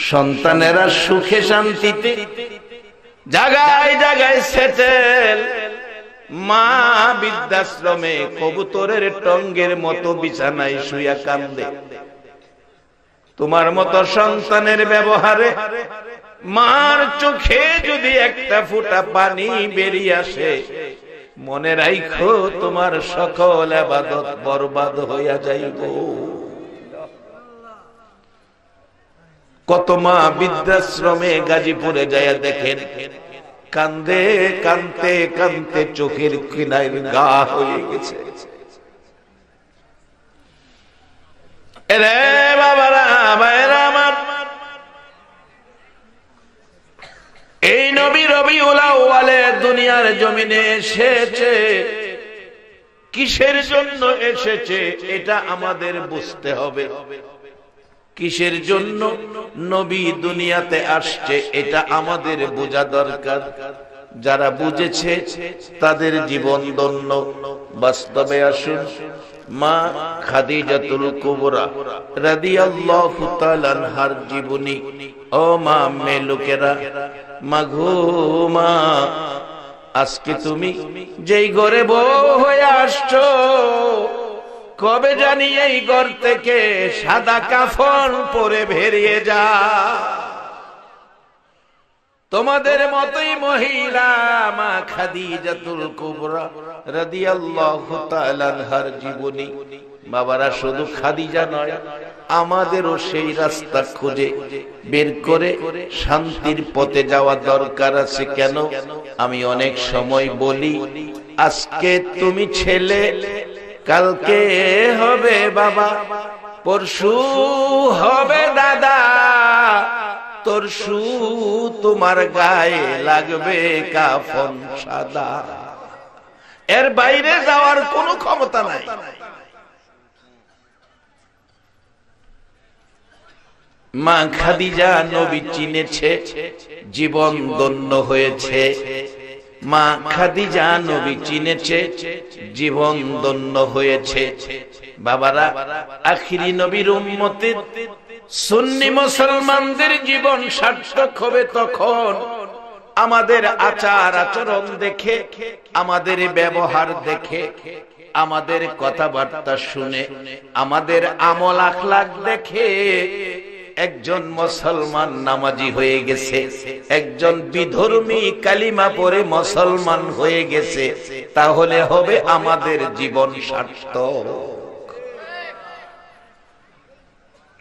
সন্তানেরা সুখে শান্তিতে জায়গায় জায়গায় সেটেল, মা বৃদ্ধাশ্রমে কবুতরের টঙ্গের মতো বিছানায় শুয়া কান্দে। তোমার মতো সন্তানের ব্যবহারে মার চোখে যদি একটা ফোঁটা পানি বেরিয়ে আসে, মনে রাখো তোমার সকল ইবাদত বরবাদ হইয়া যাইব। কত মা বৃদ্ধাশ্রমে গাজীপুরে যাইয়া দেখেন, কান্দে কান্দতে কান্দতে চোখের কিনার গা হয়ে গেছে। রে বাবারা, ভাইরা আমার, এই নবী রবিউল আউয়ালে দুনিয়ার জমিনে এসেছে। কিসের জন্য এসেছে এটা আমাদের বুঝতে হবে। কিসের জন্য নবী দুনিয়াতে আসছে এটা আমাদের বোঝা দরকার। যারা বুঝেছে তাদের জীবন ধন্য। বাস্তবে আসুন, মা খাদিজাতুল কুবরা রাদিয়াল্লাহু তাআলা আনহার জীবনী। ও মা, মেয়ে লোকেরা, মাগো মা, আজকে তুমি যেই ঘরে বউ হয়ে আসছো, কবে জানি এই ঘর থেকে সাদা কাফন পরে বেরিয়ে যা। তোমাদের মতোই মহিলা মা খাদিজাতুল কুবরা রাদিয়াল্লাহু তাআলা আনহার জীবনী। বাবারা, শুধু খাদিজা নয়, আমাদেরও সেই রাস্তা খুঁজে বের করে শান্তির পথে যাওয়া দরকার আছে। কেন? আমি অনেক সময় বলি, আজকে তুমি ছেলে, কালকে হবে বাবা, পরশু হবে দাদা, তরশু তোমার গায়ে লাগবে কাফন সাদা। এর বাইরে যাওয়ার কোনো ক্ষমতা নাই। মা খাদিজা নবী চিনেছে, জীবন ধন্য হয়েছে। মা খাদিজা নবী চিনেছে, জীবন ধন্য হয়েছে। বাবারা, আখিরি নবীর উম্মতের সুন্নি মুসলমানদের জীবন সার্থক হবে তখন আমাদের আচার আচরণ দেখে, আমাদের ব্যবহার দেখে, আমাদের কথাবার্তা শুনে, আমাদের আমল আখলাক দেখে একজন মুসলমান নামাজি হয়ে গেছে, একজন বিধর্মী কালিমা পড়ে মুসলমান হয়ে গেছে, তাহলে হবে আমাদের জীবন সার্থক।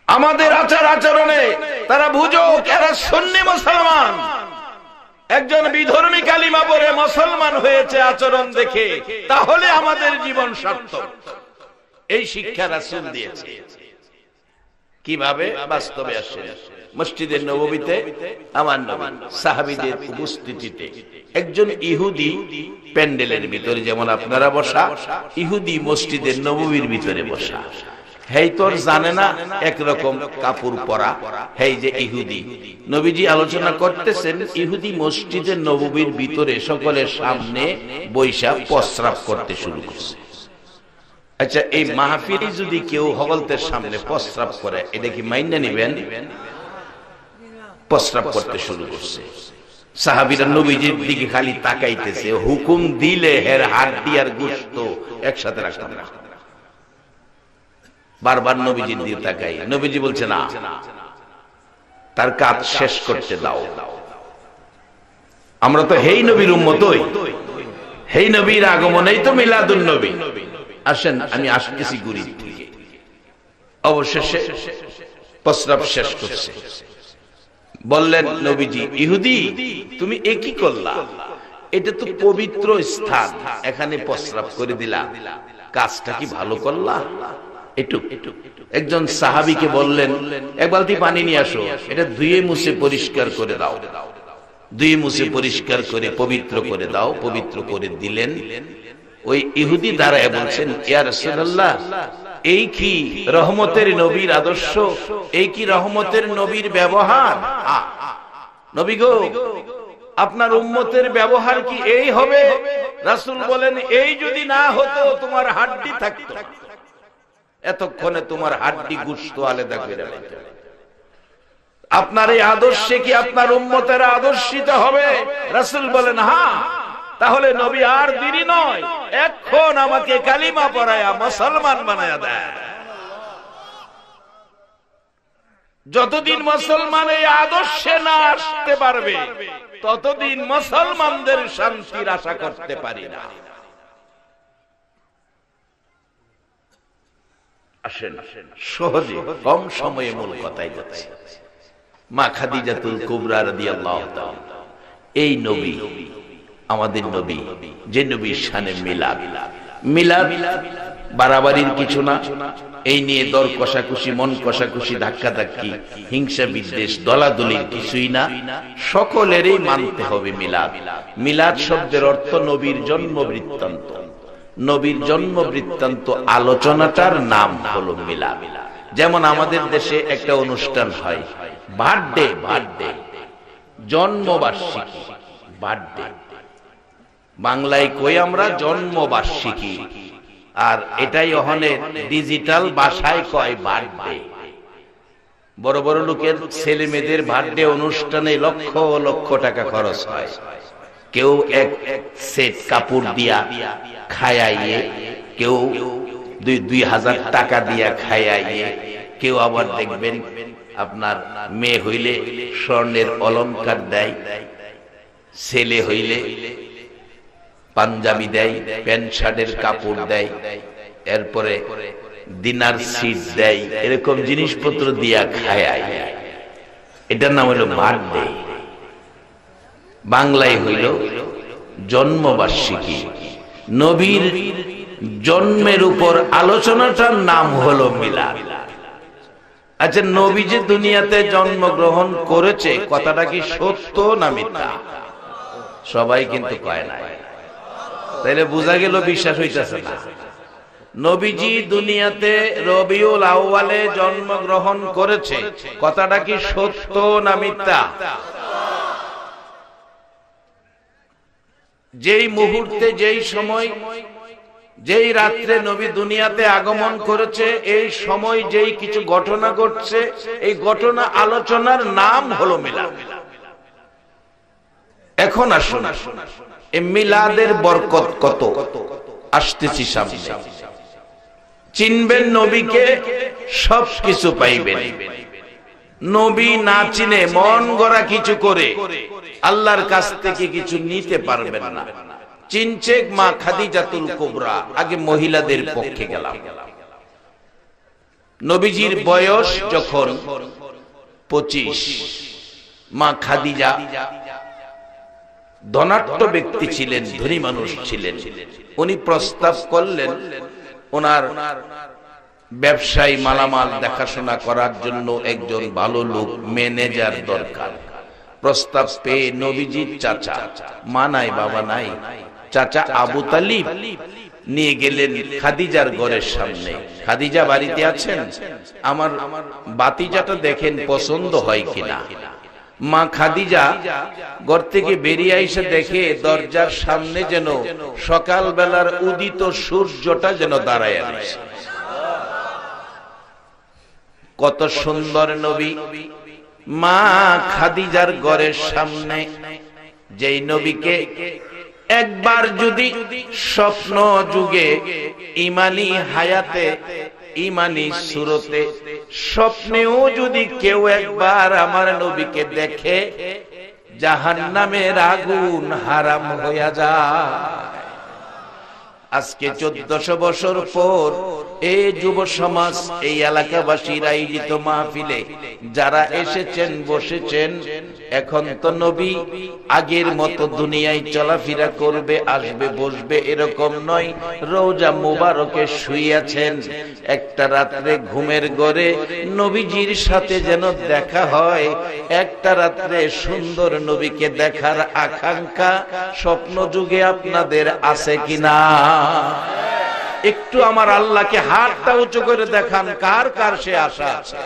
আমাদের আচার আচরণে তারা বুঝো এরা সুন্নি মুসলমান। একজন বিধর্মী কালিমা পড়ে মুসলমান হয়েছে আচরণ দেখে, তাহলে আমাদের জীবন সার্থক। এই শিক্ষা রাসূল দিয়েছে। কিভাবে? বাস্তবে আসে। মসজিদে নববীতে আমার নবী সাহাবীদের উপস্থিতিতে একজন ইহুদি প্যান্ডেলের ভিতরে, যেমন আপনারা বসা, ইহুদি মসজিদের নববীর ভিতরে বসা। হেই তোর জানে না একরকম কাপড় পরা, হেই যে ইহুদি। নবীজি আলোচনা করতেছেন, ইহুদি মসজিদের নববীর ভিতরে সকলের সামনে বৈশা প্রস্রাব করতে শুরু করছে। আচ্ছা, এই মাহফিলে যদি কেউ হগলতের সামনে প্রস্রাব করে, এটা কি মাইন্না নিবেন? প্রস্রাব করতে শুরু করছে। সাহাবীরা নবীজির দিকে খালি তাকাইতেছে, হুকুম দিলে হের হাড্ডি আর গোশত একসাথে রাখতে না। বারবার নবীজির দিকে তাকাই, নবীজি বলছে না, তার কাজ শেষ করতে দাও। আমরা তো হেই নবীর উম্মতই, হেই নবীর আগমনেই তো মিলাদুন নবী। আসেন, আমি আসতেছি গুরি থেকে। অবশেষে প্রস্রাব শেষ করছে। বললেন নবীজি, ইহুদি তুমি এ কি করলা? এটা তো পবিত্র স্থান, এখানে প্রস্রাব করে দিলা, কাজটা কি ভালো করলা? একটু একজন সাহাবীকে বললেন, এক বালতি পানি নিয়ে আসো, এটা ধুয়ে মুছে পরিষ্কার করে দাও। ধুয়ে মুছে পরিষ্কার করে পবিত্র করে দাও। পবিত্র করে দিলেন। ওই ইহুদি দাঁড়ায় বলছেন, ইয়া রাসূলুল্লাহ, এই কি রহমতের নবীর আদর্শ? এই কি রহমতের নবীর ব্যবহার? নবী গো, আপনার উম্মতের ব্যবহার কি এই হবে? রাসূল বলেন, এই যদি না হতো তোমার হাড্ডি থাকতো, এতক্ষণে তোমার হাড্ডি গোশত আলাদা করে রাখতে। আপনার এই আদর্শে কি আপনার উম্মতেরা আদর্শিত হবে? রাসূল বলেন হ্যাঁ। তাহলে নবী আর দেরি নয়, এখন আমাকে কালিমা পড়ায়া মুসলমান বানায়া দেয়। যতদিন মুসলমান এই আদর্শে না আসতে পারবে ততদিন মুসলমানদের শান্তির আশা করতে পারি না। আসেন সহজে কম সময়ে মূল কথাই যাচ্ছে। মা খাদিজাতুল কুবরা রাদিয়াল্লাহু তাআলা, এই নবী আমাদের নবী, যে নবীর শানে মিলাদ। মিলাদ বাড়াবাড়ির কিছু না, এই নিয়ে দর কষাকষি, মন কষাকষি, ধাক্কাধাক্কি, হিংসা বিদ্বেষ, দলাদলির কিছুই না, সকলেরই মানতে হবে মিলাদ। মিলাদ শব্দের অর্থ নবীর জন্ম বৃত্তান্ত। নবীর জন্ম বৃত্তান্ত আলোচনাটার নাম হলো মিলাদ। যেমন আমাদের দেশে একটা অনুষ্ঠান হয় বার্থডে, বার্থডে জন্মবার্ষিকী, বার্থডে বাংলায় কই আমরা জন্মবার্ষিকী, আর এটাই ওখানে ডিজিটাল ভাষায় কয় বার্থডে। বড় বড় লোকের ছেলে মেয়েদের বার্থডে অনুষ্ঠানে লক্ষ লক্ষ টাকা খরচ হয়। কেউ এক সেট কাপড় দিয়া খায়াইয়ে, কেউ ২,০০০ টাকা দিয়া খায়াইয়ে, কেউ আবার দেখবেন আপনার মেয়ে হইলে স্বর্ণের অলংকার দেয়, ছেলে হইলে পাঞ্জাবি দেয়, প্যান্ট শার্টের কাপড় দেয়, এরপরে ডিনার সিট দেয়, এরকম জিনিসপত্র দিয়া খায়ায়। এটার নাম হইল বার্থডে, বাংলায় হইল জন্মবার্ষিকী। নবীর জন্মের উপর আলোচনাটার নাম হলো মিলাদ। আচ্ছা, নবী যে দুনিয়াতে জন্মগ্রহণ করেছে, কথাটা কি সত্য না মিথ্যা? সবাই কিন্তু কয় না। তাইলে বোঝা গেল বিশ্বাস হইতেছে না। নবীজি দুনিয়াতে রবিউল আউয়ালে জন্মগ্রহণ করেছে, কথাটা কি সত্য না মিথ্যা? যেই মুহূর্তে, যেই সময়, যেই রাত্রে নবী দুনিয়াতে আগমন করেছে, এই সময় যেই কিছু ঘটনা ঘটছে, এই ঘটনা আলোচনার নাম হলো মিলাদ। এখন আসুন, এই মিলাদের বরকত কত আসতেছি সামনে। চিনবেন নবীকে, সবকিছু পাইবেন। নবী না চিনে মন গড়া কিছু করে আল্লাহর কাছ থেকে কিছু নিতে পারবেন না। চিনছে মা খাদিজাতুল কুবরা। আগে মহিলাদের পক্ষে গেলাম। নবীজির বয়স যখন 25, মা খাদিজা ধনাঢ্য ব্যক্তি ছিলেন, ধনী মানুষ ছিলেন। উনি প্রস্তাব করলেন ওনার ব্যবসায়ী মালামাল দেখাশোনা করার জন্য একজন ভালো লোক, ম্যানেজার দরকার। প্রস্তাব পেয়ে নবীজির চাচা, মা নাই বাবা নাই, চাচা আবু তালিব নিয়ে গেলেন খাদিজার ঘরের সামনে। খাদিজা বাড়িতে আছেন? আমার বাতিজাটা দেখেন পছন্দ হয় কিনা। মা খাদিজা ঘর থেকে বেরিয়ে এসে দেখে দরজার সামনে যেন সকাল বেলার উদিত সূর্যটা যেন দাঁড়ায় আছে। কত সুন্দর নবী! মা খাদিজার ঘরের সামনে যেই নবীকে একবার যদি স্বপ্ন যুগে, ইমানি হায়াতে, ইমানি সুরতে, স্বপ্নেও যদি কেউ একবার আমার নবীকে দেখে, জাহান্নামের আগুন হারাম হইয়া যায়। আজকে 1400 বছর পর এই যুব সমাজ, এই এলাকাবাসীর আয়োজিত মাহফিলে যারা এসেছেন, বসেছেন, এখন তো নবী আগের মতো দুনিয়ায় চলাফেরা করবে, আসবে, বসবে, এরকম নয়। রওজা মুবারকে শুইয়াছেন। একটা রাত্রে ঘুমের ঘরে নবীজির সাথে যেন দেখা হয়। একটা রাত্রে সুন্দর নবীকে দেখার আকাঙ্ক্ষা স্বপ্ন যুগে আপনাদের আছে কিনা? একটু আমার আল্লাহকে হাতটা উঁচু করে দেখান, কার কার সে আশা আছে?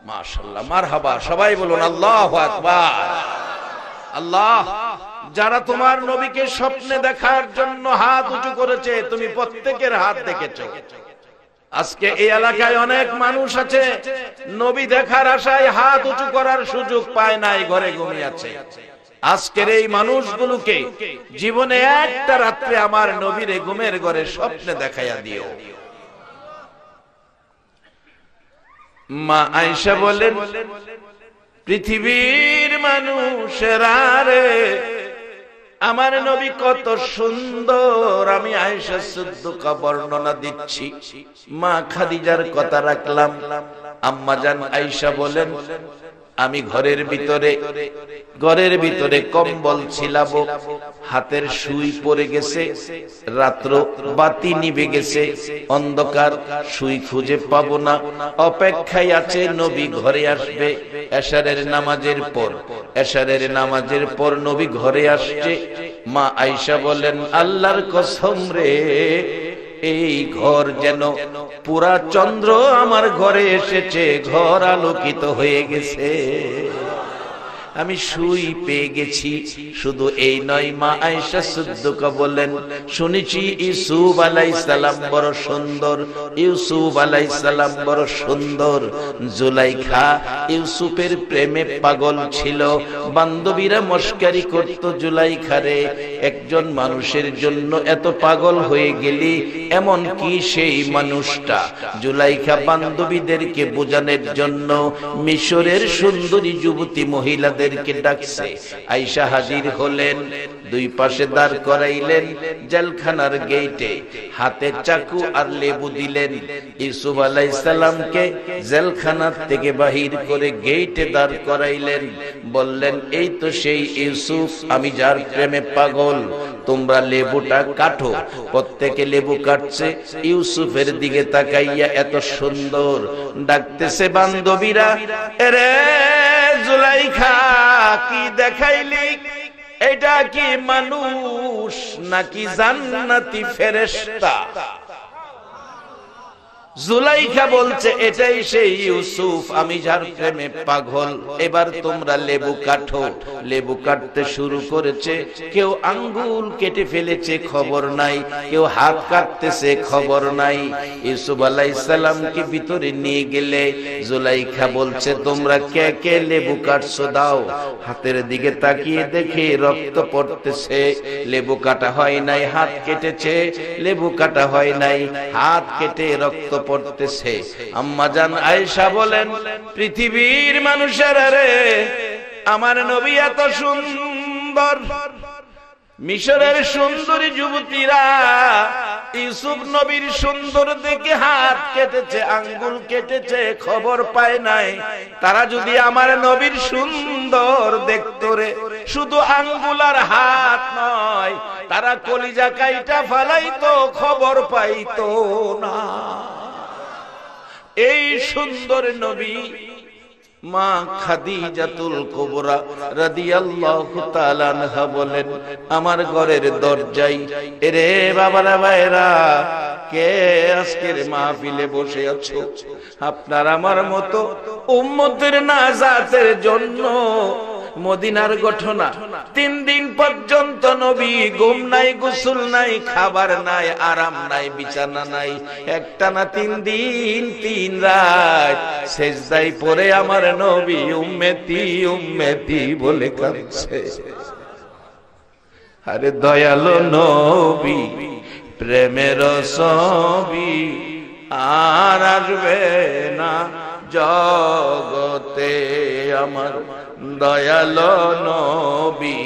মাশাআল্লাহ, মারহাবা, সবাই বলুন আল্লাহু আকবার। আল্লাহ, যারা তোমার নবীকে স্বপ্নে দেখার জন্য হাত উঁচু করেছে, তুমি প্রত্যেকের হাত দেখেছো। আজকে এই এলাকায় অনেক মানুষ আছে নবী দেখার আশায় হাত উঁচু করার সুযোগ পায় নাই, ঘরে ঘুমিয়ে আছে। আজকের এই মানুষগুলোকে জীবনে একটা রাত্রে আমার নবীর ঘুমের ঘরে স্বপ্নে দেখাইয়া দিও। মা আয়েশা বলেন, পৃথিবীর মানুষেরা রে, আমার নবী কত সুন্দর। আমি আয়েশা সিদ্দিকা বর্ণনা দিচ্ছি, মা খাদিজার কথা রাখলাম। আম্মা জান আয়েশা বলেন, আমি ঘরের ভিতরে কম্বল ছিলাবো, হাতের সুই পড়ে গেছে, রাত্র বাতি নিভে গেছে, অন্ধকার, সুই খুঁজে পাবো না, অপেক্ষায় আছে নবী ঘরে আসবে। এশারের নামাজের পর নবী ঘরে আসছে। মা আয়েশা বলেন, আল্লাহর কসম রে, এই ঘর যেন পুরা চন্দ্র আমার ঘরে এসেছে, ঘর আলোকিত হয়ে গেছে, আমি সুই পেয়ে গেছি। শুধু এই নয়, মা আয়েশা সিদ্দিকা বলেন, শুনেছি ইউসুফ আলাইহিস সালাম বড় সুন্দর, ইউসুফ আলাইহিস সালাম বড় সুন্দর। জুলাইখা ইউসুফের প্রেমে পাগল ছিল, বান্ধবীরা মস্কারি করত, জুলাইখারে একজন মানুষের জন্য এত পাগল হয়ে গেলি, এমন কি সেই মানুষটা। জুলাইখা বান্ধবীদেরকে বোঝানোর জন্য মিশরের সুন্দরী যুবতী মহিলাদের ডাকছে। আয়েশা হাজির হলেন, দুই পাশে দাঁড় করাইলেন জেলখানার গেটে, হাতে চাকু আর লেবু দিলেন। ইউসুফ আলাইহিস সালামকে জেলখানার থেকে বাহির করে গেটে দাঁড় করাইলেন, বললেন, এই তো সেই ইউসুফ, আমি যার প্রেমে পাগল, তোমরা লেবুটা কাটো। প্রত্যেকে লেবু কাটছে, ইউসুফের দিকে তাকাইয়া এত সুন্দর ডাকতেছে বান্ধবীরা, এরে জুলাইখা, কি দেখাইলি? এটা কি মানুষ নাকি জান্নাতি ফেরেশতা? জুলাইখা বলছে, এটাই সেই ইউসুফ, আমি যার প্রেমে পাগল। এবার তোমরা লেবু কাটো। লেবু কাটতে শুরু করেছে, কেউ আঙ্গুল কেটে ফেলেছে, খবর নাই, কেউ হাত কাটতেছে, খবর নাই। ইউসুফ আলাইহিস সালামকে ভিতরে নিয়ে গেলে জুলাইখা বলছে, তোমরা কে কে লেবু কাটছো দাও। হাতের দিকে তাকিয়ে দেখে রক্ত পড়তেছে, লেবু কাটা হয় নাই, হাত কেটেছে, লেবু কাটা হয় নাই, হাত কেটে রক্ত পড়তেছে। আম্মা জান আয়েশা বলেন, পৃথিবীর মানুষেরা রে, আমার নবী এত সুন্দর। মিশরের সুন্দরী যুবতীরা ইউসুফ নবীর সুন্দর দেখে হাত কেটেছে, আঙ্গুল কেটেছে, খবর পায় নাই। তারা যদি আমার নবীর সুন্দর দেখতো রে, শুধু আঙ্গুল আর হাত নয়, তারা কলিজা কাইটা ফালাইতো, খবর পাইতো না। এই সুন্দর নবী মা খাদিজাতুল কুবরা রাদিয়াল্লাহু তাআলা আনহা বলেন, আমার ঘরের দরজায়, এরে বাবারা ভাইরা, কে আজকের মাহফিলে বসে আছো? আপনার আমার মতো উম্মতের নাজাতের জন্য মদিনার ঘটনা। 3 দিন পর্যন্ত নবী ঘুম নাই, গোসল নাই, খাবার নাই, আরাম নাই, বিছানা নাই, একটানা 3 দিন 3 রাত সেজদায় পড়ে আমার নবী উম্মতি উম্মতি বলে কাঁদছে। আরে দয়ালো নবী, প্রেমের ছবি আর আসবে না জগতে, আমার দয়ালো নবী,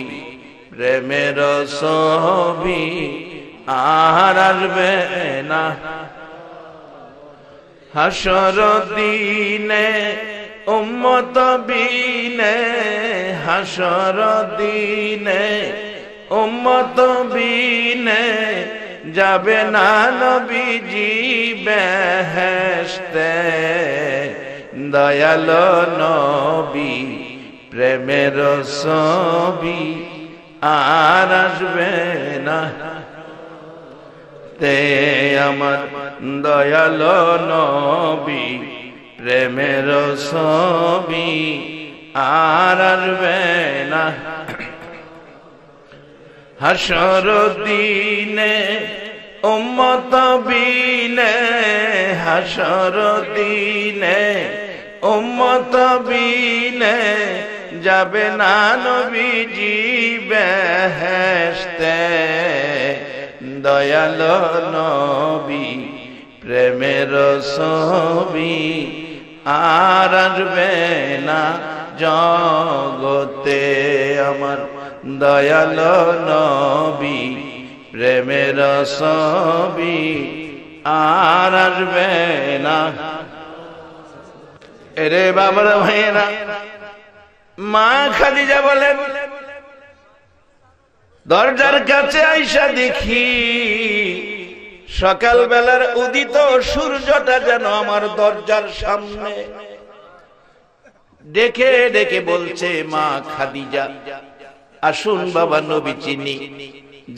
প্রেমের ছবি আর আসবে না। হাসর দিনে উম্মত বিনে, হাসর দিনে উম্মত বিনে, যাবে না নবীজি বেহেশতে। দয়ালো নবী, প্রেমের ছবি আর আসবে না তে, আমার দয়ালো নবী, প্রেমের ছবি আর আসবে না। হাসর দিনে উম্মত বিনে হাসর দিনে, উম্মত বিনে যাবে না নবীজি বেহেশতে। দয়াল নবী প্রেমের ছবি আর আসবে না জগতে। আমার দয়াল নবী প্রেমের ছবি আর আসবে না। এরে বাবারা ভাইয়েরা, মা খাদিজা বলেন, দরজার কাছে আইসা দেখি সকাল বেলার উদিত সূর্যটা যেন আমার দরজার সামনে। ডেকে ডেকে বলছে, মা খাদিজা আসুন বাবা নবী চিনি।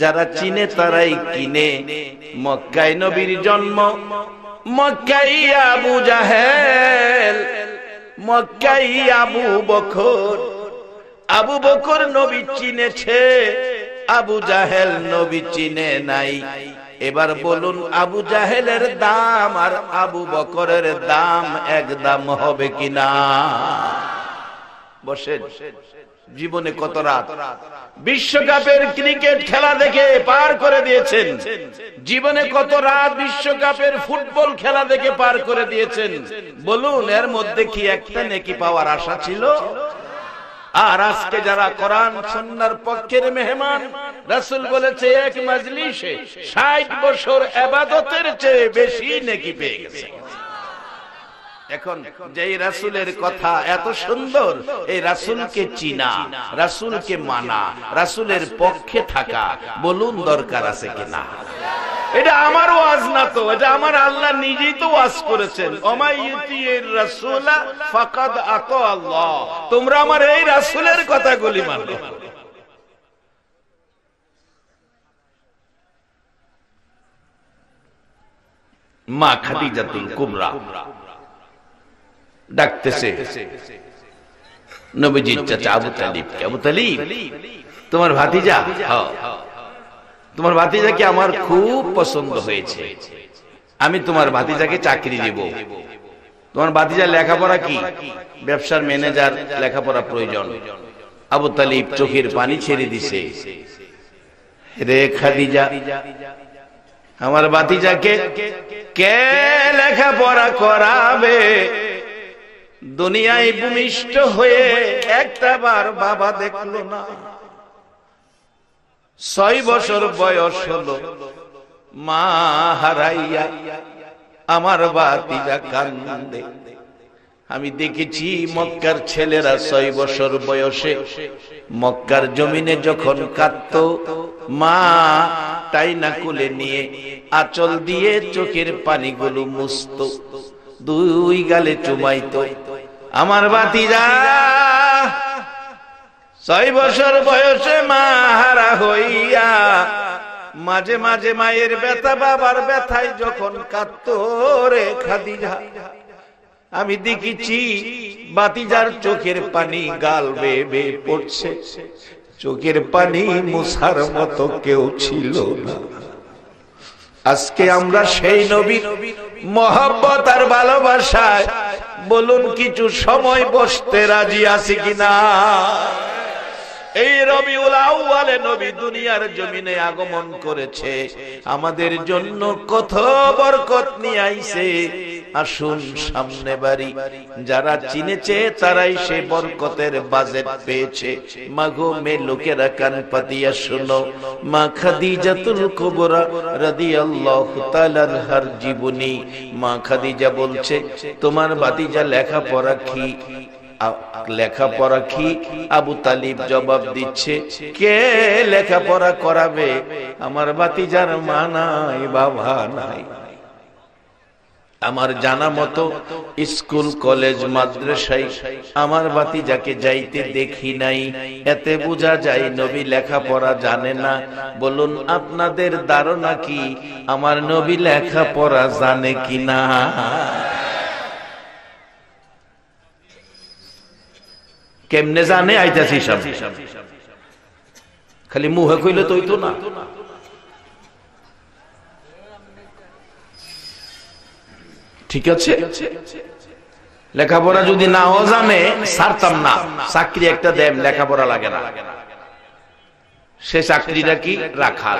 যারা চিনে তারাই কিনে। মক্কায় নবীর জন্ম, মক্কায় আবু জাহেল, মক্কায় আবু বকর। আবু বকর নবী চিনেছে, আবু জাহেল নবী চিনে নাই। এবার বলুন, আবু জাহেলের দাম আর আবু বকরের দাম এক দাম হবে কিনা? বসেন। জীবনে কত রাত বিশ্বকাপের ক্রিকেট খেলা দেখে পার করে দিয়েছেন, জীবনে কত রাত বিশ্বকাপের ফুটবল খেলা দেখে পার করে দিয়েছেন। বলুন, এর মধ্যে কি একটা নেকি পাওয়ার আশা ছিল? আর আজকে যারা কোরআন সুন্নাহর পক্ষের মেহমান, রাসূল বলেছে এক মজলিসে 60 বছর ইবাদতের চেয়ে বেশি নেকি পেয়ে গেছে। এখন যেই রাসূলের কথা এত সুন্দর, এই রাসূলকে চিনা, রাসূলকে মানা, রাসূলের পক্ষে থাকা, বলুন দরকার আছে কিনা? এটা আমার ওয়াজ না তো, এটা আমার আল্লাহ নিজেই তো ওয়াজ করেছেন, ওমাইয়ুতির রাসূলা ফাকাদ আতা আল্লাহ। তোমরা আমার এই রাসূলের কথাগুলি মানো। মা খাদিজাতুল কুবরা ডাকতেছে নবীজির চাচা আবু তালিব। আবু তালিব, তোমার ভাতিজা? হ্যাঁ, তোমার ভাতিজাকে আমার খুব পছন্দ হয়েছে, আমি তোমার ভাতিজাকে চাকরি দেব। তোমার ভাতিজার লেখাপড়া কি? ব্যবসার ম্যানেজার, লেখাপড়া প্রয়োজন। আবু তালিব চোখের পানি ছেড়ে দিছে, রে খাদিজা, আমার ভাতিজাকে কে লেখাপড়া করাবে? দুনিয়ায় ভূমিষ্ঠ হয়ে একটা বার বাবা দেখলো না। 6 বছর বয়স হলো, মা হারাইয়া আমার ভাতিজা কান্দে। আমি দেখেছি মক্কার ছেলেরা 6 বছর বয়সে মক্কার জমিনে যখন কাঁদতো, মা টাইনা কোলে নিয়ে আঁচল দিয়ে চোখের পানিগুলো মুছতো, 2 গালে চুমাইতো। আমার ভাতিজা 6 বছর বয়সে মা হারা হইয়া মাঝে মাঝে মায়ের ব্যথা, বাবার ব্যথায় যখন কাঁদতো, রে খাদিজা, আমি দেখেছি ভাতিজার চোখের পানি গাল বেয়ে বেয়ে পড়ছে। চোখের পানি মুছার মতো কেউ ছিল না। আজকে আমরা সেই নবীর মহব্বত আর ভালোবাসায় বলুন কিছু সময় বসতে রাজি আছি কিনা? এই রবিউল আউয়ালে নবী দুনিয়ার জমিনে আগমন করেছে, আমাদের জন্য কত বরকত নিয়ে আইছে। আসুন সামনে বাড়ি, যারা চিনেছে তারাই সে বরকতের বাজেট পেয়েছে। মাগো মে লোকেরা কান পাতিয়া শোনো, মা খাদিজাতুল কুবরা রাদিয়াল্লাহু তাআলা আনহার জীবনী। মা খাদিজা বলছে, তোমার ভাতিজা লেখাপড়া কি? লেখাপড়া কি? আবু তালিব জবাব দিচ্ছে, কে লেখাপড়া করাবে? আমার ভাতিজার মা নাই, বাবা নাই। আমার জানা মতো স্কুল কলেজ মাদ্রাসায় আমার ভাতিজাকে যাইতে দেখি নাই। এতে বোঝা যায় নবী লেখাপড়া জানে না। বলুন আপনাদের ধারণা কি আমার নবী লেখাপড়া জানে কিনা? কেমনে জানে? আইতাছি সামনে, খালি মুহে কইলে তো হইতো না। ঠিক আছে, লেখাপড়া যদি নাও জানে ছাড়তাম না, চাকরি একটা দেন, লেখাপড়া লাগে না, সে চাকরিটা কি রাখাল,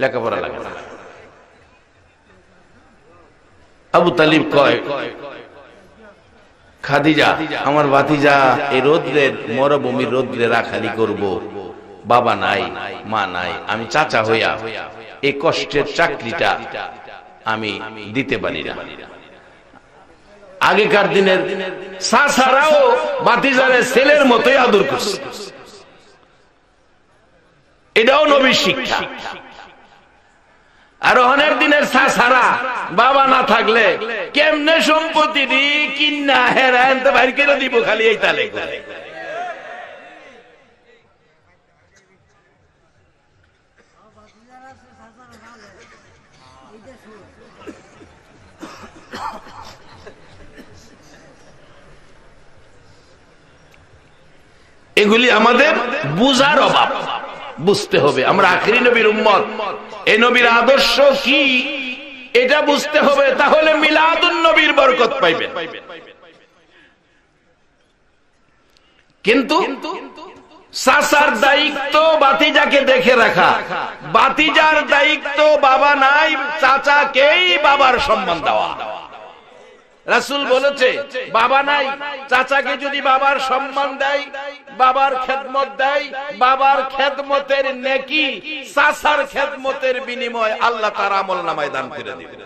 লেখাপড়া লাগে না। আবু তালিব কয়, খাদিজা আমার ভাতিজা এই রোদ্রের মরুভূমির রোদ্রে রাখালি করব, বাবা নাই মা নাই, আমি চাচা হইয়া এই কষ্টের চাকরিটা আমি দিতে পারি না। আগেকার দিনের চাচারাও ভাতিজারে ছেলের মতোই আদর করছে, এটাও নবীর শিক্ষা। আর অনেক দিনের চাচারা বাবা না থাকলে কেমনে সম্পত্তি দি কিনা হেরা এনতে বাইর করে দিব, খালি এই তালে করে। এগুলি আমাদের বুঝার অভাব, বুঝতে হবে। আমরা আখিরি নবীর উম্মত, এই নবীর আদর্শ কি এটা বুঝতে হবে, তাহলে মিলাদুন নবীর বরকত পাইবেন। কিন্তু চাচার দায়িত্ব ভাতিজাকে দেখে রাখা, ভাতিজার দায়িত্ব বাবা নাই চাচাকেই বাবার সম্মান দেওয়া। রাসূল বলেছে বাবা নাই চাচাকে যদি বাবার সম্মান দেয়, বাবার খেদমত দেয়, বাবার খেদমতের নেকি চাচার খেদমতের বিনিময় আল্লাহ তার আমলনামায় দান করে দিবেন।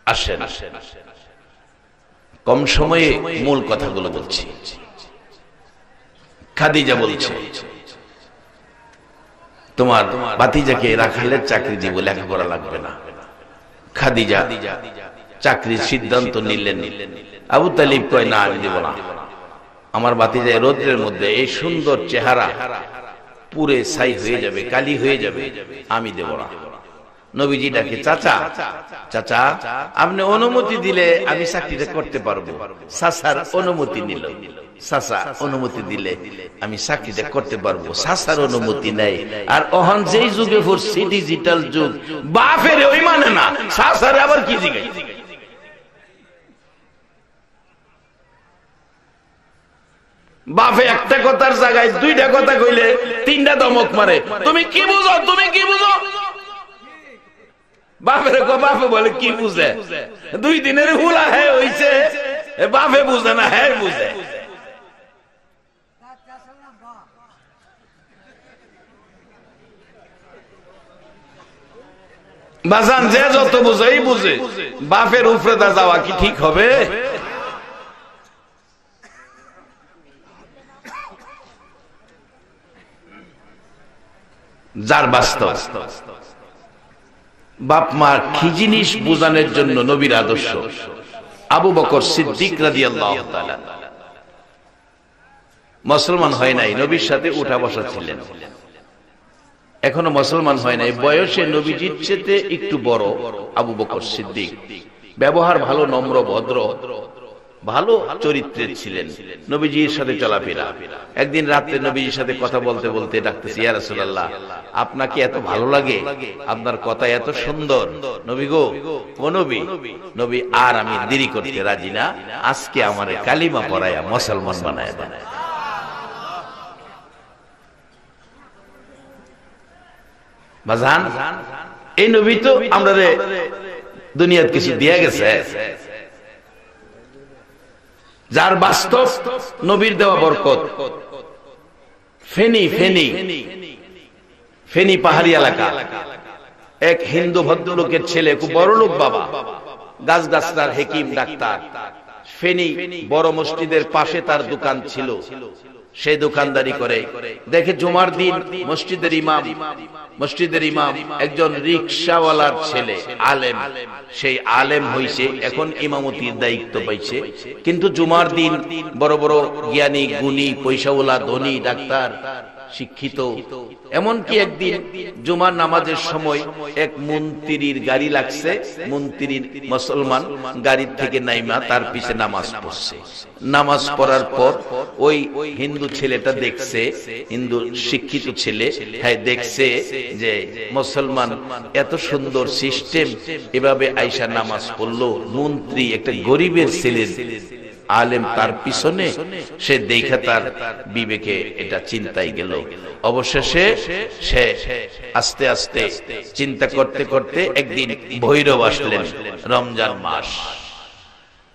আসেন কম সময়ে মূল কথাগুলো বলছি। খাদিজা বলছে তোমার ভাতিজাকে রাখালের চাকরি দিব, লেখাপড়া লাগবে না। খাদিজা চাকরির সিদ্ধান্ত নিলেন। আবু তালিব কয় না, আমি দেব না। আমার ভাতিজা রোদ্রের মধ্যে এই সুন্দর চেহারা পুরে ছাই হয়ে যাবে, কালি হয়ে যাবে, আমি দেব না। নবীজি ডাকে, চাচা চাচা আপনি অনুমতি দিলে আমি চাকরিটা করতে পারবো। চাচার অনুমতি নিল, চাচা অনুমতি দিলে আমি চাকরিটা করতে পারবো, চাচার অনুমতি নাই। আর অহন যেই যুগে পড়ছি ডিজিটাল যুগ, বাপের ওই মানে না, চাচার আবার কি জিগাই। বাপে একটা কথার জায়গায় দুইটা কথা কইলে তিনটা দমক মারে, তুমি কি বুঝো, তুমি কি বুঝো। বাপের বাপে বলে কি বুঝে, 2 দিনের হুলা হ্যাঁ হইছে, বাপে বুঝে না, হ্যাঁ বুঝে। বাজান যে যত বুঝে এই বুঝে, বাপের উপরে দা যাওয়া কি ঠিক হবে? যার বাস্তব বাপ মা কি জিনিস বোঝানোর জন্য নবীর আদর্শ। আবু বকর সিদ্দিক রাদিয়াল্লাহু তাআলা মুসলমান হয় নাই, নবীর সাথে উঠা বসা ছিলেন, এখনো মুসলমান হয় নাই। বয়সে নবীজির চেয়ে একটু বড় আবু বকর সিদ্দিক, ব্যবহার ভালো, নম্র ভদ্র, ভালো চরিত্রের ছিলেন, নবীজির সাথে চলাফেরা। একদিন রাতে নবীজির সাথে কথা বলতে বলতে ডাকতেছি, ইয়া রাসূলুল্লাহ আপনাকে এত ভালো লাগে, আপনার কথা এত সুন্দর, নবী গো ও নবী। নবী আর আমি দেরি করতে রাজি না, আজকে আমারে কালিমা পড়ায়া মুসলমান বানায়া দেন। বাজান এই নবী তো আমরা দুনিয়াত কিছু দিয়ে গেছে, যার বাস্তব নবীর দেওয়া বরকত। ফেনী ফেনী ফেনী পাহাড়ি এলাকা, এক হিন্দু ভদ্রলোকের ছেলে, খুব বড় লোক বাবা, গাছ গাছটার হেকিম ডাক্তার। ফেনী বড় মসজিদের পাশে তার দোকান ছিল, সে দোকানদারি করে। দেখে জুমার দিন মসজিদের ইমাম একজন রিকশাওয়ালার ছেলে, আলেম, সেই আলেম হইছে, এখন ইমামতির দায়িত্ব পাইছে। কিন্তু জুমার দিন বড় বড় জ্ঞানী গুণী পয়সাওয়ালা ধনী ডাক্তার শিক্ষিত। এমনকি একদিন জুমার নামাজের সময় এক মন্ত্রীর গাড়ি লাগছে, মন্ত্রীর মুসলমান গাড়ির থেকে নাইমা তার পিছে নামাজ পড়ছে। নামাজ পড়ার পর ওই হিন্দু ছেলেটা দেখছে, হিন্দু শিক্ষিত ছেলে, হ্যাঁ দেখছে যে মুসলমান এত সুন্দর সিস্টেম, এভাবে আইসা নামাজ পড়লো। মন্ত্রী একটা গরিবের ছেলে আলেম তার পিছনে, সে দেখে তার বিবেকে এটা চিন্তায় গেল। অবশেষে সে আস্তে আস্তে চিন্তা করতে করতে একদিন ভৈরব আসলেন।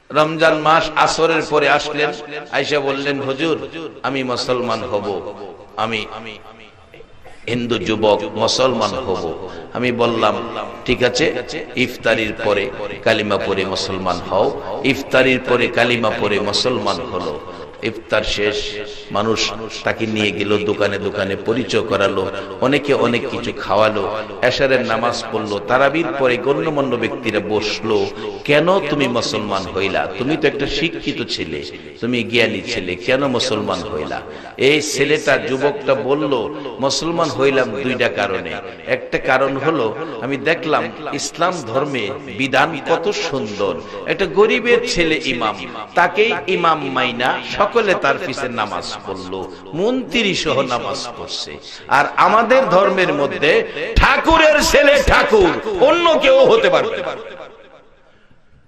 রমজান মাস আসরের পরে আসলেন, আয়েশা বললেন, হুজুর আমি মুসলমান হব, আমি হিন্দু যুবক মুসলমান হব। আমি বললাম ঠিক আছে, ইফতারির পরে কালিমা পড়ে মুসলমান হও। ইফতারির পরে কালিমা পড়ে মুসলমান হলো। ইফতার শেষ, মানুষ তাকে নিয়ে গেল দোকানে দোকানে, পরিচয় করালো, অনেকে অনেক কিছু খাওয়ালো, এশারের নামাজ পড়লো। তারাবির পরে গণ্যমান্য ব্যক্তিরা বসলো, কেন তুমি মুসলমান হইলা? তুমি তো একটা শিক্ষিত ছেলে, তুমি জ্ঞানী ছেলে, কেন মুসলমান হইলা? এই ছেলেটা, যুবকটা বলল, মুসলমান হইলাম দুইটা কারণে। একটা কারণ হলো আমি দেখলাম ইসলাম ধর্মে বিধান কত সুন্দর। একটা গরিবের ছেলে ইমাম, তাকেই ইমাম মাইনা সকলে তার পিছে নামাজ পড়লো, মন্ত্রী সহ নামাজ পড়ছে। আর আমাদের ধর্মের মধ্যে ঠাকুরের ছেলে ঠাকুর, অন্য কেউ হতে পারবে না।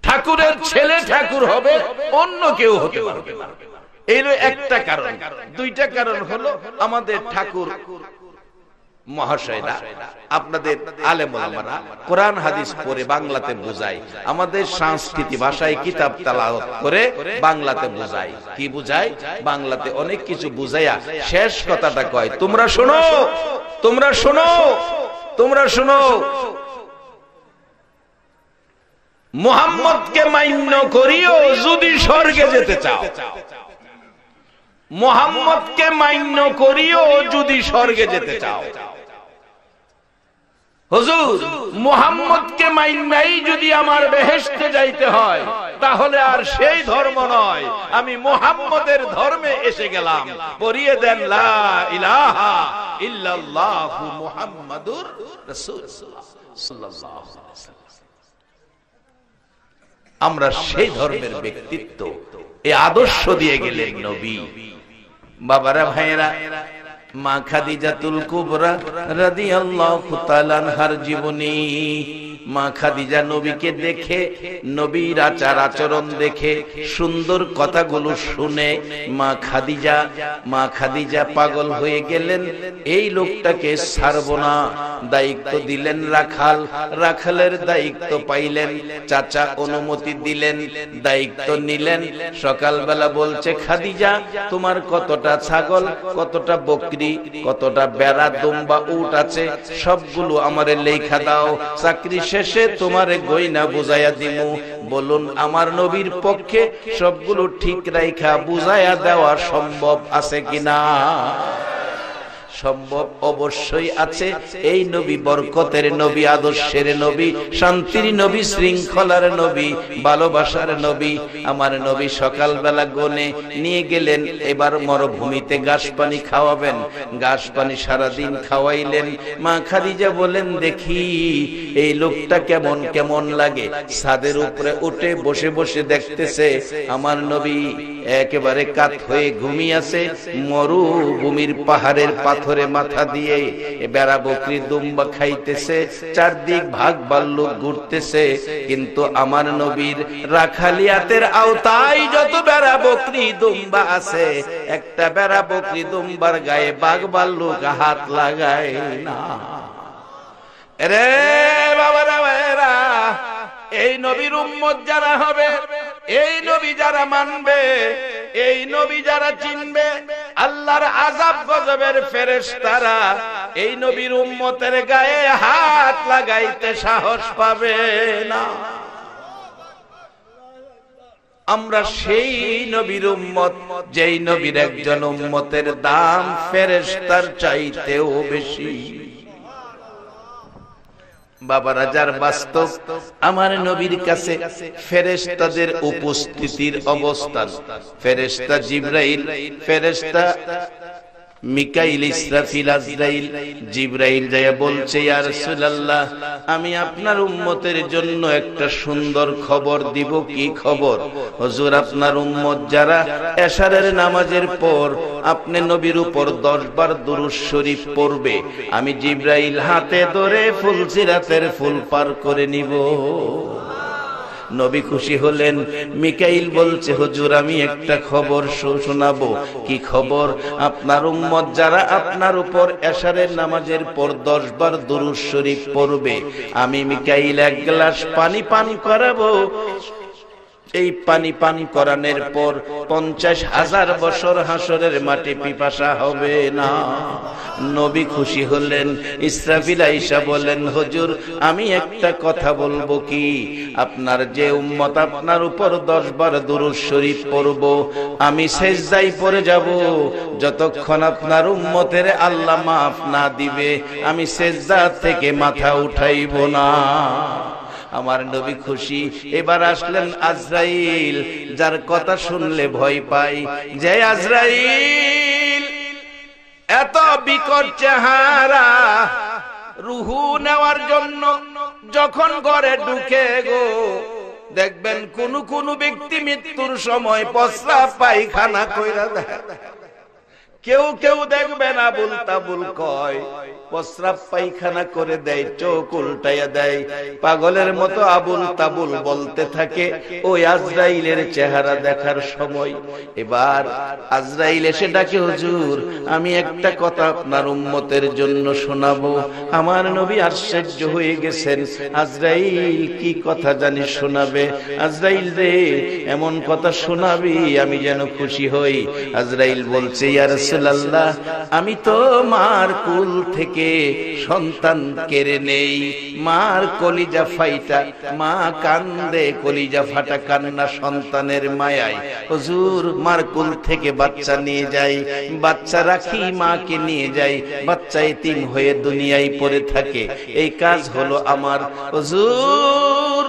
ঠাকুরের ছেলে ঠাকুর হবে, অন্য কেউ হতে পারবে না। এই একটা কারণ। দুইটা কারণ হলো আমাদের ঠাকুর মহাশয়রা, আপনাদের আলেম ওলামারা কোরআন হাদিস পড়ে বাংলাতে বোঝায়, আমাদের সংস্কৃতি ভাষায় কিতাব তেলাওয়াত করে বাংলাতে বোঝায়। কি বোঝায়? বাংলাতে অনেক কিছু বুঝাইয়া শেষ কথাটা কয়, তোমরা শোনো, তোমরা শোনো, তোমরা শোনো, মুহাম্মদকে মান্য করিও যদি স্বর্গে যেতে চাও। মুহাম্মদকে মান্য করিও যদি স্বর্গে যেতে চাও। হুজুর মুহাম্মদকে মাইনাই যদি আমার বেহেশতে যাইতে হয়, তাহলে আর সেই ধর্ম নয়, আমি মুহাম্মদের ধর্মে এসে গেলাম। পড়িয়ে দেন লা ইলাহা ইল্লাল্লাহু মুহাম্মাদুর রাসূলুল্লাহ সাল্লাল্লাহু আলাইহি ওয়াসাল্লাম। আমরা সেই ধর্মের ব্যক্তিত্ব, এই আদর্শ দিয়ে গেলেন নবী। বাবারা ভাইয়েরা, মা খাদিজাতুল কুবরা রাদিয়াল্লাহু তাআলা আনহার জীবনী। মা খাদিজা নবীকে দেখে, নবীর আচার আচরণ দেখে, সুন্দর কথাগুলো শুনে মা খাদিজা পাগল হয়ে গেলেন। এই লোকটাকে ছাড়বো না। দায়িত্ব দিলেন রাখাল, রাখালের দায়িত্ব পাইলেন। চাচা অনুমতি দিলেন, দায়িত্ব নিলেন। সকালবেলা বলছে, খাদিজা তোমার কতটা ছাগল, কতটা বকরি, কতটা বেড়া, দুম্বা, উট আছে, সবগুলো আমারে লেখা দাও। চাকরি শেষে তোমারে গয়না বুঝাইয়া দিমু। বলুন আমার নবীর পক্ষে সবগুলো ঠিক রাইখা বুঝাইয়া দেওয়া সম্ভব আছে কিনা? সম্ভব, অবশ্যই আছে। এই নবী বরকতের নবী, আদর্শের নবী, শান্তির নবী, শৃঙ্খলার নবী, ভালোবাসার নবী। আমার নবী সকালবেলা গনে নিয়ে গেলেন, এবার মরুভূমিতে ঘাস পানি খাওয়াবেন। ঘাস পানি সারাদিন খাওয়াইলেন। মা খাদিজা বলেন, দেখি এই লোকটা কেমন কেমন লাগে। ছাদের উপরে উঠে বসে বসে দেখতেছে আমার নবী একেবারে কাত হয়ে ঘুমিয়ে আছে। মরুভূমির পাহাড়ের পাথরে মাথা দিয়ে বেড়া বকরি দুম্বা খাইতেছে, চারদিক ভাগ ভাল্লুক ঘুরতেছে। কিন্তু আমার নবীর রাখালিয়াতের আওতায় যত বেড়া বকরি দুম্বা আছে, একটা বেড়া বকরি দুম্বার গায়ে বাঘ ভাল্লুক হাত লাগায় না। রে বাবারা ভাইরা, এই নবীর উম্মত যারা হবে, এই নবী যারা মানবে, এই নবী যারা চিনবে, আল্লাহর আযাব গজবের ফেরেশতারা এই নবীর উম্মতের গায়ে হাত লাগাইতে সাহস পাবে না। আমরা সেই নবীর উম্মত, যেই নবীর একজন উম্মতের দাম ফেরেশতার চাইতেও বেশি। বাবারা, যার বাস্তব আমার নবীর কাছে ফেরেশতাদের উপস্থিতির অবস্থান, ফেরেশতা জিবরাইল, ফেরেশতা মিকাইল, ইসরাফিল, আজরাইল, জিবরাইল যায়া বলছে, ইয়া রাসূলুল্লাহ, আমি আপনার উম্মতের জন্য একটা সুন্দর খবর দিব। কি খবর? হুজুর, আপনার উম্মত যারা এশারের নামাজের পর আপনি নবীর উপর 10 বার দুরূদ শরীফ পড়বে, আমি জিবরাইল হাতে ধরে ফুলসিরাতের ফুল পার করে নিব। নবী খুশি হলেন। মিকাইল বলছে, হুজুর, আমি একটা খবর শোনাবো। কি খবর? আপনার উম্মত যারা আপনার উপর এশারের নামাজের পর 10 বার দুরূদ শরীফ পড়বে, আমি মিকাইল 1 গ্লাস পানি পান করাবো। এই পানি পান করানোর পর 50,000 বছর হাসরের মাটি পিপাসা হবে না। নবী খুশি হলেন। ইসরাফিল আয়েশা বলেন, হুজুর, আমি একটা কথা বলবো। কি? আপনার যে উম্মত আপনার উপর 10 বার দুরূদ শরীফ পড়ব, আমি সেজদায় পড়ে যাব। যতক্ষণ আপনার উম্মতের আল্লাহ মাফ না দিবে, আমি সেজদা থেকে মাথা উঠাইব না। আমার নবী খুশি। এবার আসলেন আজরাইল, যার কথা শুনলে ভয় পাই। যে আজরাইল এত বিকট চেহারা, রুহু নেওয়ার জন্য যখন ঘরে ঢুকে গো, দেখবেন কোন ব্যক্তি মৃত্যুর সময় প্রস্রাব পায়খানা কইরা দেয়। কেউ কেউ দেখবেন আবুল তাবুল কয়, প্রস্রাব পায়খানা করে দেয়, চোখ উল্টাইয়া দেয়, পাগলের মতো আবুল তাবুল বলতে থাকে। ওই আজরাইলের চেহারা দেখার সময় এবার আজরাইল এসে ডাকে, হুজুর, আমি একটা কথা আপনার উম্মতের জন্য শোনাবো। আমার নবী আশ্চর্য হয়ে গেছেন। আজরাইল কি কথা জানি শোনাবে? আজরাইল রে, এমন কথা শোনাবি আমি যেন খুশি হই। আজরাইল বলছে, ইয়া রাসূলুল্লাহ, আমি তো মার কুল থেকে সন্তান কেড়ে নেই। মার কলিজা ফাইটা, মা কান্দে, কলিজা ফাটা কান্না সন্তানের মায়ায়। হুজুর, মার কুল থেকে বাচ্চা নিয়ে যাই, বাচ্চা রাখি, মাকে নিয়ে যাই, বাচ্চা এতিম হয়ে দুনিয়ায় পড়ে থাকে। এই কাজ হলো আমার। হুজুর,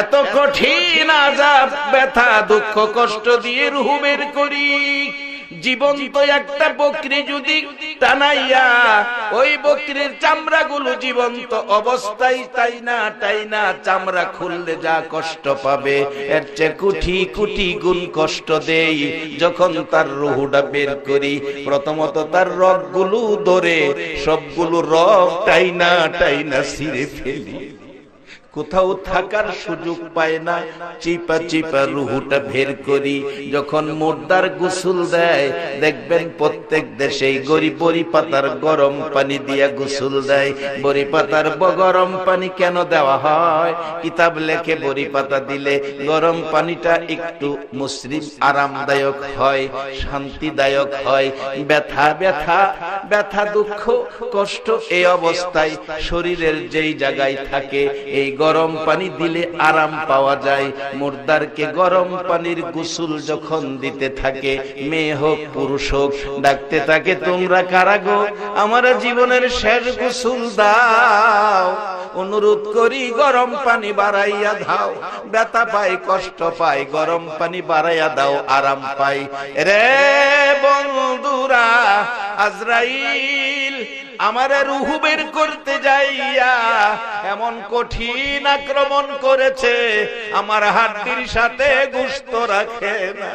এত কঠিন আযাব, ব্যথা, দুঃখ, কষ্ট দিয়ে রূহ বের করি। জীবন্ত একটা বকরি যদি টানাইয়া ওই বকরির চামড়াগুলো জীবন্ত অবস্থায় টাইনা চামড়া খুললে যা কষ্ট পাবে, এর চেয়ে কোটি কোটি গুণ কষ্ট দেই যখন তার রুহুটা বের করি। প্রথমত তার রগগুলো ধরে সবগুলো রগ টাইনা ছিঁড়ে ফেলি। কোথাও থাকার সুযোগ পায় না, চিপা চিপা রুহুটা বের করি। যখন মুর্দার গোসল দেয়, দেখবেন প্রত্যেক দেশেই বড়ি পাতার গরম পানি দিয়া গোসল দেয়। বড়ি পাতার গরম পানি কেন দেওয়া হয়? কিতাব লেখে বড়ি পাতা দিলে গরম পানিটা একটু মুসরিম আরামদায়ক হয়, শান্তিদায়ক হয়। ব্যথা দুঃখ কষ্ট এই অবস্থায় শরীরের যেই জায়গায় থাকে, এই গরম পানি দিলে আরাম পাওয়া যায়। মুর্দারকে গরম পানির গোসল যখন দিতে থাকে, মেয়ে হোক পুরুষ হোক, ডাকতে থাকে, তোমরা কারা গো, আমার জীবনের শেষ গোসল দাও। অনুরোধ করি, গরম পানি বাড়াইয়া দাও। ব্যথা পাই, কষ্ট পাই, গরম পানি বাড়াইয়া দাও, আরাম পাই। রে বন্ধুরা, আজরাইল আমারে রূহ বের করতে যাইয়া এমন কঠিন আক্রমণ করেছে, আমার হাড্ডির সাথে গোশত রাখে না,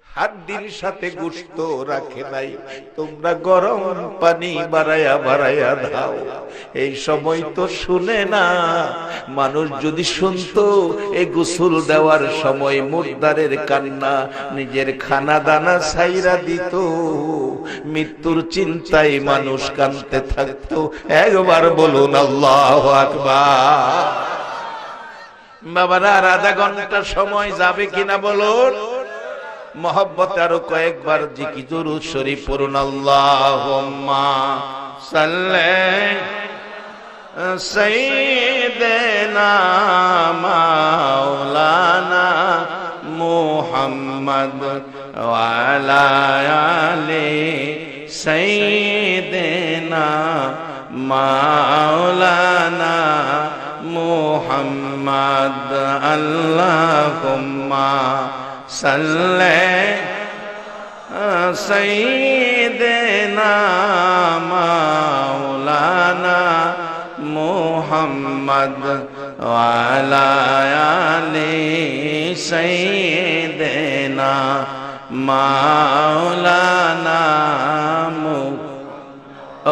হাড্ডির সাথে গোশত রাখে নাই। তোমরা গরম পানি বাড়াইয়া দাও। এই সময় তো শুনে না। মানুষ যদি শুনতো এই গোসল দেওয়ার সময় মুর্দারের কান্না, নিজের খানা দানা ছাইরা দিত। মৃত্যুর চিন্তায় মানুষ কাঁদতে থাকতো। একবার বলুন আল্লাহু আকবার। বাবারা, আর আধা ঘন্টা সময় যাবে কিনা বলুন? মোহব্বতে আরো কয়েকবার জিকির দুরূদ শরীফ পড়ুন। আল্লাহুম্মা সাল্লি সাইয়্যিদিনা মাওলানা মুহাম্মদ ওয়া আলা আলি সাইয়্যিদিনা মাওলানা মুহাম্মদ। আল্লাহুম্মা সাল্লি सैयदना मौलाना मुहम्मद वाला आले सैयदना मौलाना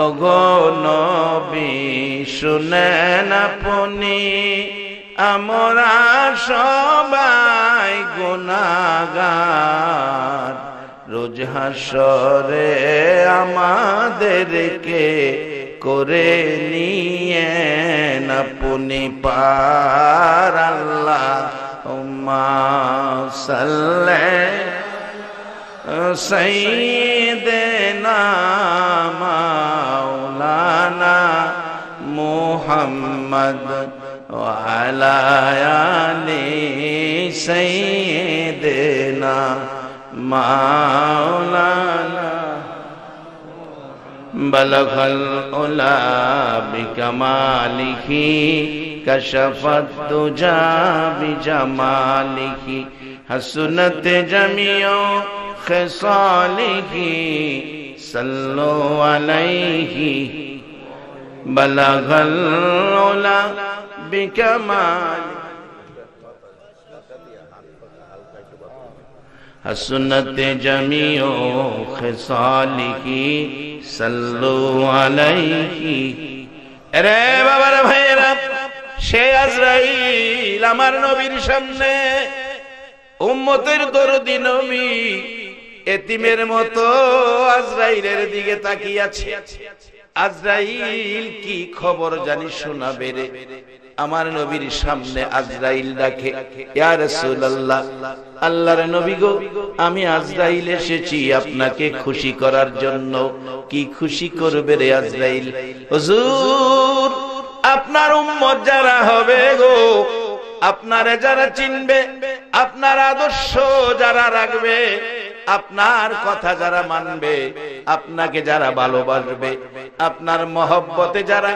ओगो नबी শুনেন আপনি আমরা সবাই গুনাহগার রোজ হাসরে আমাদেরকে করে নিয়েন আপনি পার আল্লাহুম্মা সাল্লি সাইয়্যিদিনা মাওলানা মুহাম্মদ ওয়া আলা আলি সাইয়্যিদিনা মাওলানা বলগল উলা বিকামালিহি কশফত দুজা বিজামালিহি হসনত জামিউ খিসালিহি সাল্লু আলাইহি বলগল উলা বিকামালিহি हसनत जमीओ खिसालिही सल्लु अलैहि। अरे बाबा रे भाईरा সে আজরাইল আমার নবীর সামনে উম্মতের দরদি নবী এতিমের মতো আজরাইলের দিকে তাকিয়ে আছে। আজরাইল কি খবর জানি শোনাবে রে। আমার নবীর সামনে আজরাইল ডাকে, ইয়া রাসূলুল্লাহ, আল্লাহর নবী গো, আমি আজরাইল এসেছি আপনাকে খুশি করার জন্য। কি খুশি করবে রে আজরাইল? হুজুর, আপনার উম্মত যারা হবে গো, আপনারে যারা চিনবে, আপনার আদর্শ যারা রাখবে, আপনার কথা যারা মানবে, আপনাকে যারা ভালোবাসবে, আপনার মহব্বতে যারা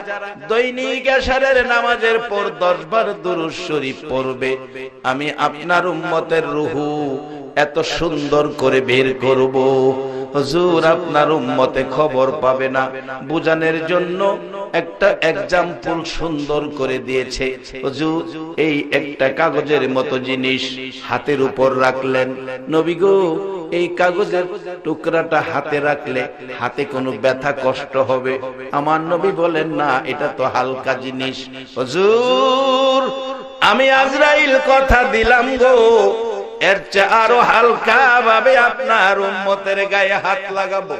দৈনিক এশারের নামাজের পর 10 বার দুরূদ শরীফ পড়বে, আমি আপনার উম্মতের রূহু এত সুন্দর করে বের করব। হুজুর, আপনার উম্মতে খবর পাবে না, বুঝানোর জন্য একটা এক্সাম্পল সুন্দর করে দিয়েছে। হুজুর, এই একটা কাগজের মতো জিনিস হাতের উপর রাখলেন। নবী গো, এই কাগজের টুকরাটা হাতে রাখলে হাতে কোনো ব্যথা কষ্ট হবে? আমার নবী বলেন না, এটা তো হালকা জিনিস। হুজুর, আমি আজরাইল কথা দিলাম গো, এর চেয়ে আরো হালকা ভাবে আপনার উম্মতের গায়ে হাত লাগাবো।